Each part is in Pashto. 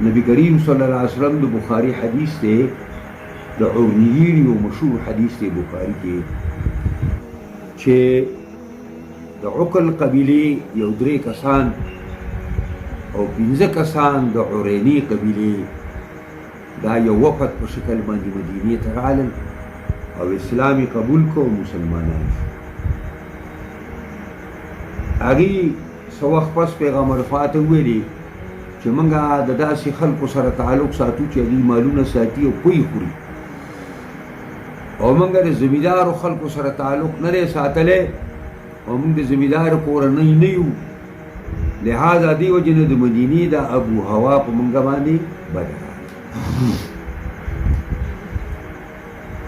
نبی کریم صلی الله علیه وسلم د بخاری حدیث ته د عرنیین یو مشهور حدیث ته بخاری کې چې د عقل قبیله یو درې کسان او 15 کسان د عرینی قبیله دا یو وفد په شکل باندې مدینې ته راغلل او اسلامي قبول کو مسلمانان هغه څو وخت پس پیغمبر فاته ویلي چې موږ د داسې خلکو سره تعلق ساتو چې دوی مالونه ساتي او کوی خوري او موږ د زمیدارو خلکو سره تعلق نه لري ساتلې او موږ د زمیدار کورنۍ نه یو لہذا دی وجنه د مدینې د ابو هوا په موږ باندې بدل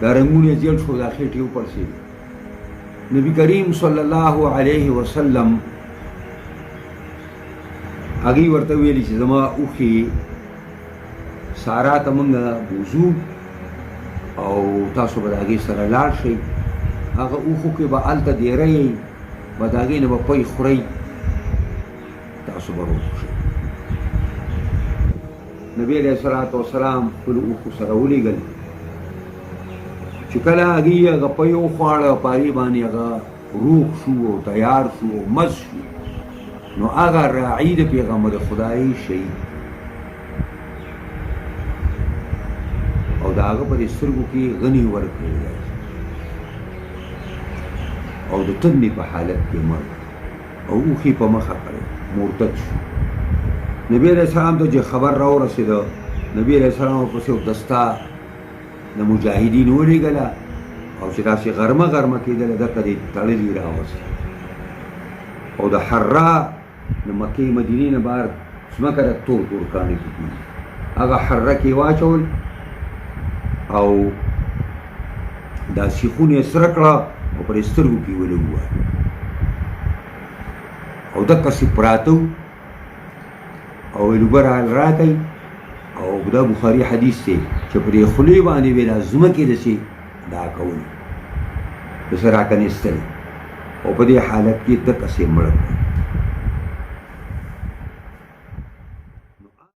دا رنگونه جیل شو دا خېټې وپړسي نبی کریم صلی الله علیه وسلم هغه ورته ویلي چې زما اوخي سارا ته موږ بوزو او تاسو به هغې سره لاړ شئ هغه اوښو کې به هلته دیری به د هغې نه به پی خورئ تاسو به روغ شئ نبی علیه الصلاة والسلام خپلو اوښو سره ولیږل چې کله هغې هغه پی وخواړه په هغې باندې هغه روغ شو او تیار شو او مز شو نو هغه راعي د پیغمبر خدای شهید او د هغه په سترګو کې غني ورکړی او د تندې په حالت کې مړ او اوښي په مخه کړی مرتد شو نبی علیه السلام ته چې خبر راورسېده نبی علیه السلام ورپسې یو دسته د مجاهدین ولېږله او چې داسې غرمه غرمه کېدله دلته دې تړلي راوسته او د حرا د مکې مدینې نه بهر ځمکه د تور تور کاڼي کېږي هغه حره کې واچول او دا سیخونه یې سره کړه او پر یې سترګو کې ولې ووهل او دقسې پراته وو او ویل اوبه راکئ او دا بخاري حدیث دی چې پر دې خولې باندې ویل ځمکې داسې دا کول داسې راکنېستل او په دې حالت کې دقسې مړه کړه